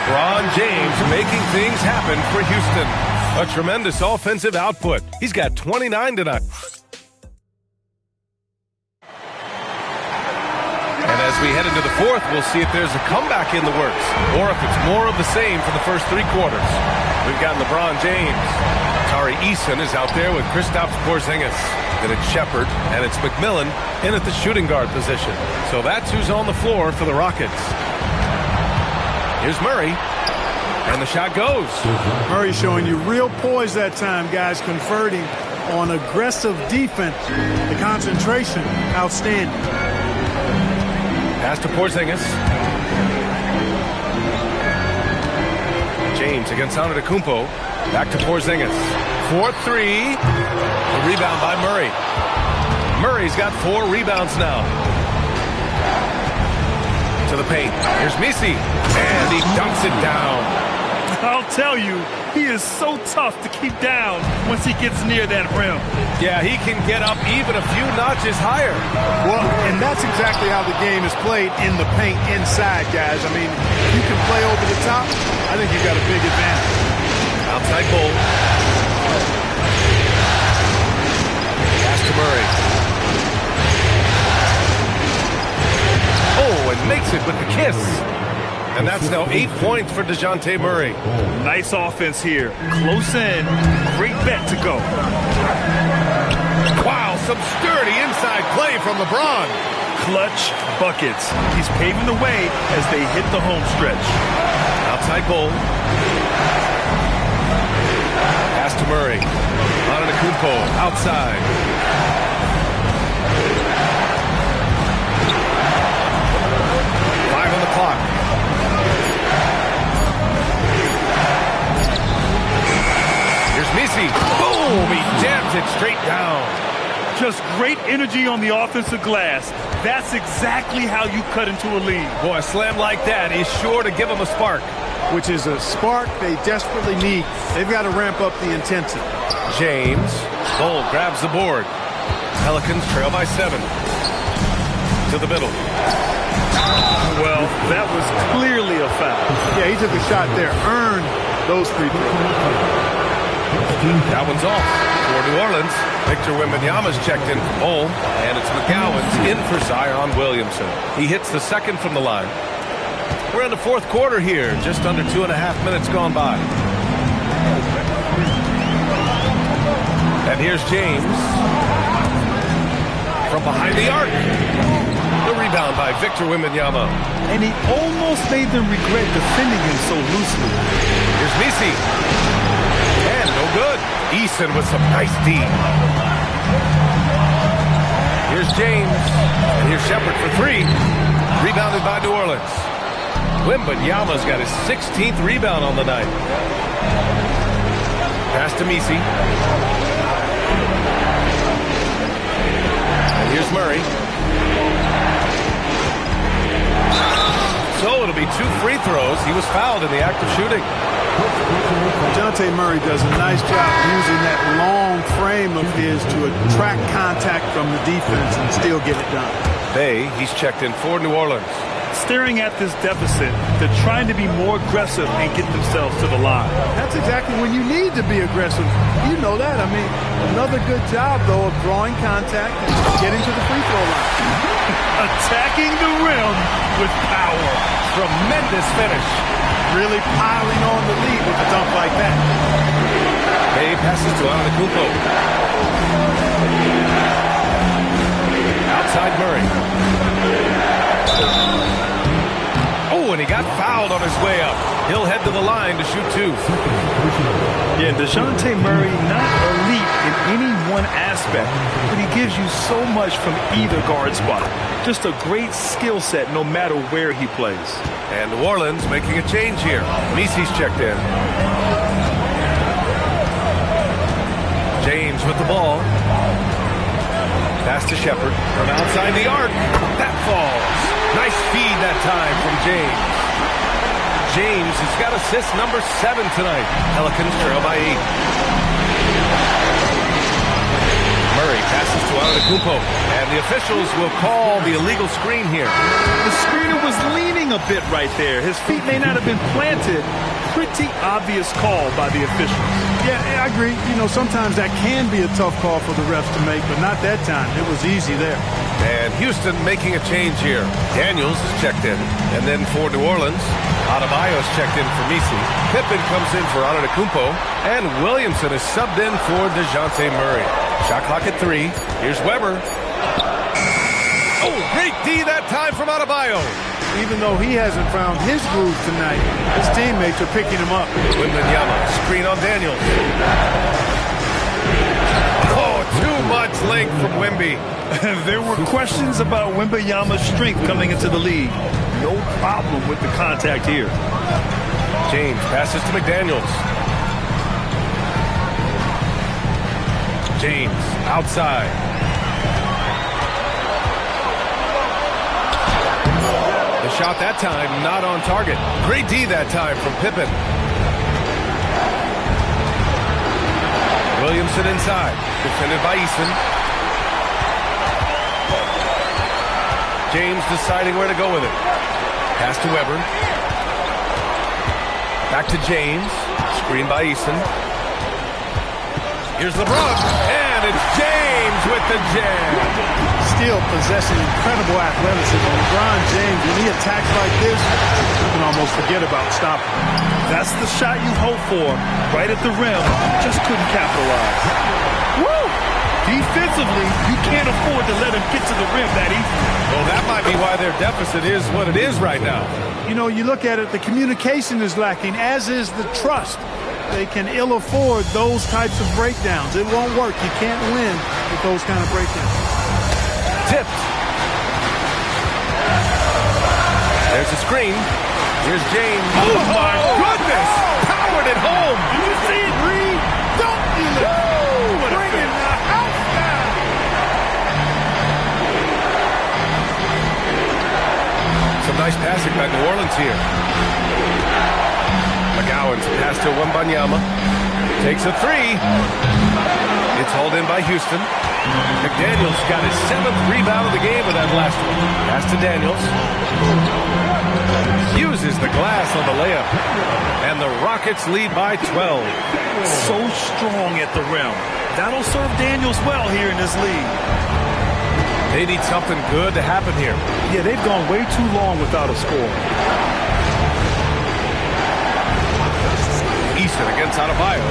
LeBron James making things happen for Houston. A tremendous offensive output. He's got 29 tonight. And as we head into the fourth, we'll see if there's a comeback in the works or if it's more of the same for the first three quarters. We've got LeBron James. Tari Eason is out there with Kristaps Porzingis. Then it's Shepherd, and it's McMillan in at the shooting guard position. So that's who's on the floor for the Rockets. Here's Murray, and the shot goes. Murray showing you real poise that time, guys, converting on aggressive defense. The concentration, outstanding. Pass to Porzingis. James against Antetokounmpo. Back to Porzingis. 4-3. The rebound by Murray. Murray's got 4 rebounds now. To the paint. Here's Messi. And he dunks it down. I'll tell you, he is so tough to keep down once he gets near that rim. Yeah, he can get up even a few notches higher. Well, and that's exactly how the game is played in the paint inside, guys. I mean, you can play over the top. I think you've got a big advantage. Outside goal. Pass to Murray. Oh, and makes it with the kiss. And that's now 8 points for DeJounte Murray. Nice offense here. Close in. Great bet to go. Wow, some sturdy inside play from LeBron. Clutch buckets. He's paving the way as they hit the home stretch. Outside goal. Pass to Murray. Antetokounmpo outside. Five on the clock. Here's Messi. Boom! He jams it straight down. Just great energy on the offensive glass. That's exactly how you cut into a lead. Boy, a slam like that is sure to give them a spark. Which is a spark they desperately need. They've got to ramp up the intensity. James. Cole grabs the board. Pelicans trail by 7. To the middle. Well, that was clearly a foul. Yeah, he took a shot there. Earned those free throws. That one's off for New Orleans. Victor Wembanyama's checked in for Cole, and it's McGowan's in for Zion Williamson. He hits the second from the line. We're in the fourth quarter here, just under 2.5 minutes gone by. And here's James from behind the arc. The rebound by Victor Wembanyama. And he almost made them regret defending him so loosely. Here's Messi. And no good. Eason with some nice D. Here's James. And here's Shepherd for 3. Rebounded by New Orleans. Wembanyama's got his 16th rebound on the night. Pass to Messi. And here's Murray. So it'll be 2 free throws. He was fouled in the act of shooting. DeJounte Murray does a nice job using that long frame of his to attract contact from the defense and still get it done. He's checked in for New Orleans. Staring at this deficit, they're trying to be more aggressive and get themselves to the line. That's exactly when you need to be aggressive. You know that. I mean, another good job, though, of drawing contact and getting to the free throw line. Attacking the rim with power. Tremendous finish. Really piling on the lead with a dunk like that. He passes to Antetokounmpo. Outside Murray. Oh, and he got fouled on his way up. He'll head to the line to shoot 2. Yeah, DeJounte Murray, not elite in any one aspect, but he gives you so much from either guard spot. Just a great skill set no matter where he plays. And New Orleans making a change here. Messi's checked in. James with the ball. Pass to Shepherd from outside the arc. That falls. Nice feed that time from James. James has got assist number 7 tonight. Pelicans trail by 8. Murray passes to Antetokounmpo. And the officials will call the illegal screen here. The screener was leaning a bit right there. His feet may not have been planted. Pretty obvious call by the officials. Yeah, I agree. You know, sometimes that can be a tough call for the refs to make, but not that time. It was easy there. And Houston making a change here. Daniels is checked in. And then for New Orleans, Adebayo's checked in for Messi. Pippen comes in for Antetokounmpo. And Williamson is subbed in for DeJounte Murray. Shot clock at 3. Here's Weber. Oh, great D that time from Adebayo. Even though he hasn't found his groove tonight, his teammates are picking him up. Wembanyama, screen on Daniels. Oh, too much length from Wemby. There were questions about Wembanyama's strength coming into the league. No problem with the contact here. James passes to McDaniels. James outside. The shot that time not on target. Great D that time from Pippen. Williamson inside. Defended by Eason. James deciding where to go with it. Pass to Weber. Back to James. Screen by Eason. Here's LeBron. And it's James with the jam. Still possessing incredible athleticism. LeBron James, when he attacks like this, you can almost forget about stopping. That's the shot you hope for. Right at the rim. Just couldn't capitalize. Woo! Defensively, you can't afford to let him get to the rim that easily. Well, that might be why their deficit is what it is right now. You know, you look at it, the communication is lacking, as is the trust. They can ill afford those types of breakdowns. It won't work. You can't win with those kind of breakdowns. Tipped. There's a screen. Here's James. Oh, my goodness! Powered it home. Did you see it, Reed? Don't you know? Bringing the house down. Some nice passing by New Orleans here. McGowan's pass to Wembanyama. Takes a 3. It's hauled in by Houston. McDaniels got his 7th rebound of the game with that last one. Pass to Daniels. Uses the glass on the layup. And the Rockets lead by 12. So strong at the rim. That'll serve Daniels well here in this league. They need something good to happen here. Yeah, they've gone way too long without a score. Eason against Adebayo.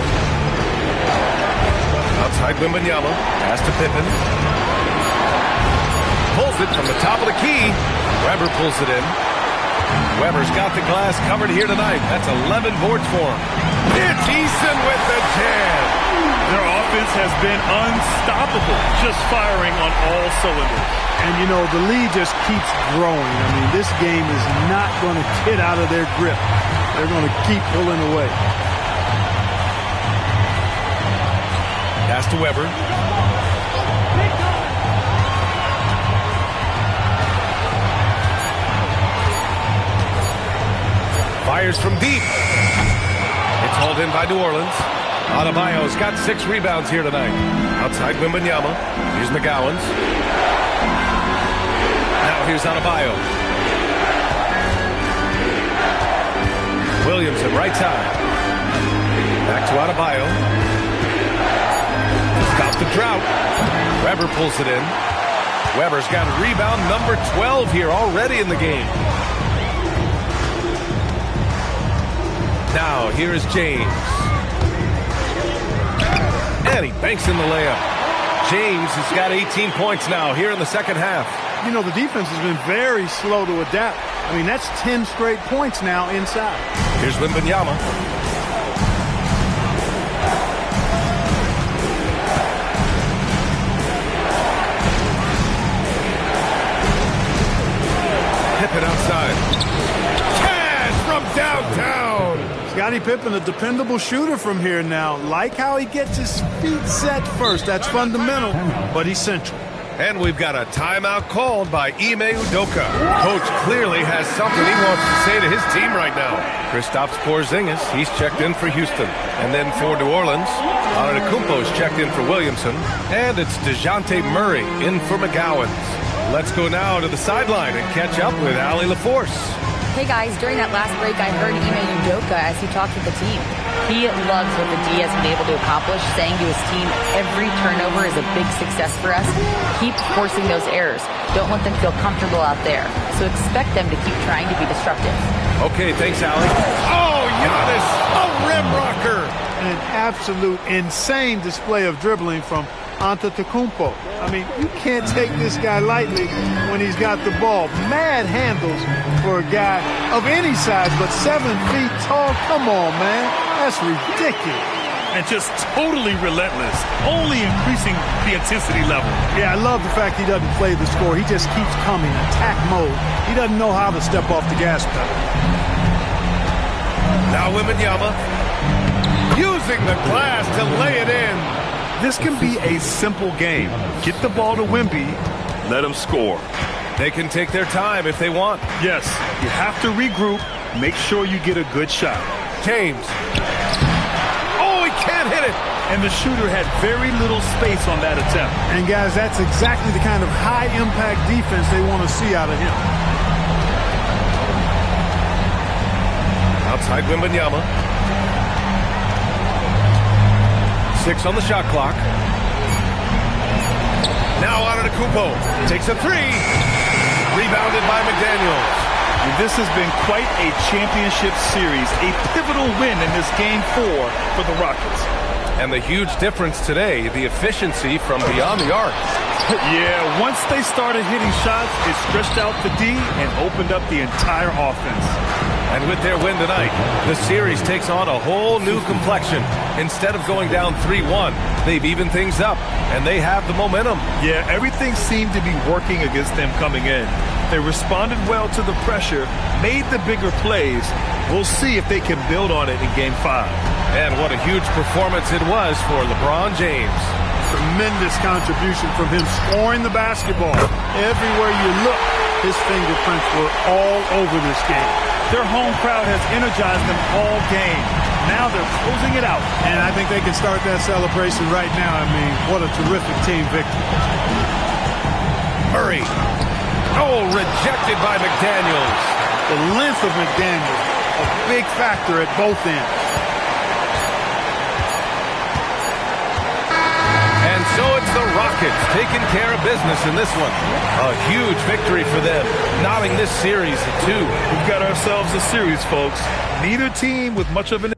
Outside Wembanyama. Pass to Pippen. Pulls it from the top of the key. Weber pulls it in. Weber's got the glass covered here tonight. That's 11 boards for him. It's Eason with the jam. Their offense has been unstoppable, just firing on all cylinders. And, you know, the lead just keeps growing. I mean, this game is not going to get out of their grip. They're going to keep pulling away. Pass to Weber. Fires from deep. It's hauled in by New Orleans. Adebayo's got 6 rebounds here tonight. Outside Wembanyama. Here's McGowan's. Now here's Adebayo. Williamson right side. Back to Adebayo. Stop the drought. Weber pulls it in. Weber's got rebound number 12 here already in the game. Now, here is James. And he banks in the layup. James has got 18 points now here in the second half. You know, the defense has been very slow to adapt. I mean, that's 10 straight points now inside. Here's Wembanyama. Pippen outside. Cash from downtown. Scottie Pippen, a dependable shooter from here now. Like how he gets his feet set first. That's fundamental, but he's central. And we've got a timeout called by Ime Udoka. Coach clearly has something he wants to say to his team right now. Kristaps Porzingis, he's checked in for Houston. And then for New Orleans, Antetokounmpo's checked in for Williamson. And it's DeJounte Murray in for McGowens. Let's go now to the sideline and catch up with Allie LaForce. Hey guys, during that last break, I heard Ime Udoka as he talked with the team. He loves what the D has been able to accomplish, saying to his team, every turnover is a big success for us. Keep forcing those errors. Don't let them feel comfortable out there. So expect them to keep trying to be disruptive. Okay, thanks, Allie. Oh, Giannis, a rim rocker. An absolute insane display of dribbling from Antetokounmpo. I mean, you can't take this guy lightly when he's got the ball. Mad handles for a guy of any size, but 7 feet tall. Come on, man. That's ridiculous. And just totally relentless, only increasing the intensity level. Yeah, I love the fact he doesn't play the score. He just keeps coming, attack mode. He doesn't know how to step off the gas pedal. Now Wembanyama using the glass to lay it in. This can be a simple game. Get the ball to Wemby, let him score. They can take their time if they want. Yes, you have to regroup, make sure you get a good shot. James. Oh, he can't hit it. And the shooter had very little space on that attempt. And guys, that's exactly the kind of high-impact defense they want to see out of him. Outside Wembanyama. 6 on the shot clock. Now Antetokounmpo takes a 3. Rebounded by McDaniels. And this has been quite a championship series, a pivotal win in this game 4 for the Rockets. And the huge difference today, the efficiency from beyond the arc. Yeah, once they started hitting shots, it stretched out the D and opened up the entire offense. And with their win tonight, the series takes on a whole new complexion. Instead of going down 3-1, they've evened things up, and they have the momentum. Yeah, everything seemed to be working against them coming in. They responded well to the pressure, made the bigger plays. We'll see if they can build on it in Game 5. And what a huge performance it was for LeBron James. Tremendous contribution from him scoring the basketball. Everywhere you look, his fingerprints were all over this game. Their home crowd has energized them all game. Now they're closing it out. And I think they can start that celebration right now. I mean, what a terrific team victory. Murray. Oh, rejected by McDaniels. The length of McDaniels, a big factor at both ends. And so it's the Rockets taking care of business in this one. A huge victory for them, knotting this series at 2. We've got ourselves a series, folks. Neither team with much of an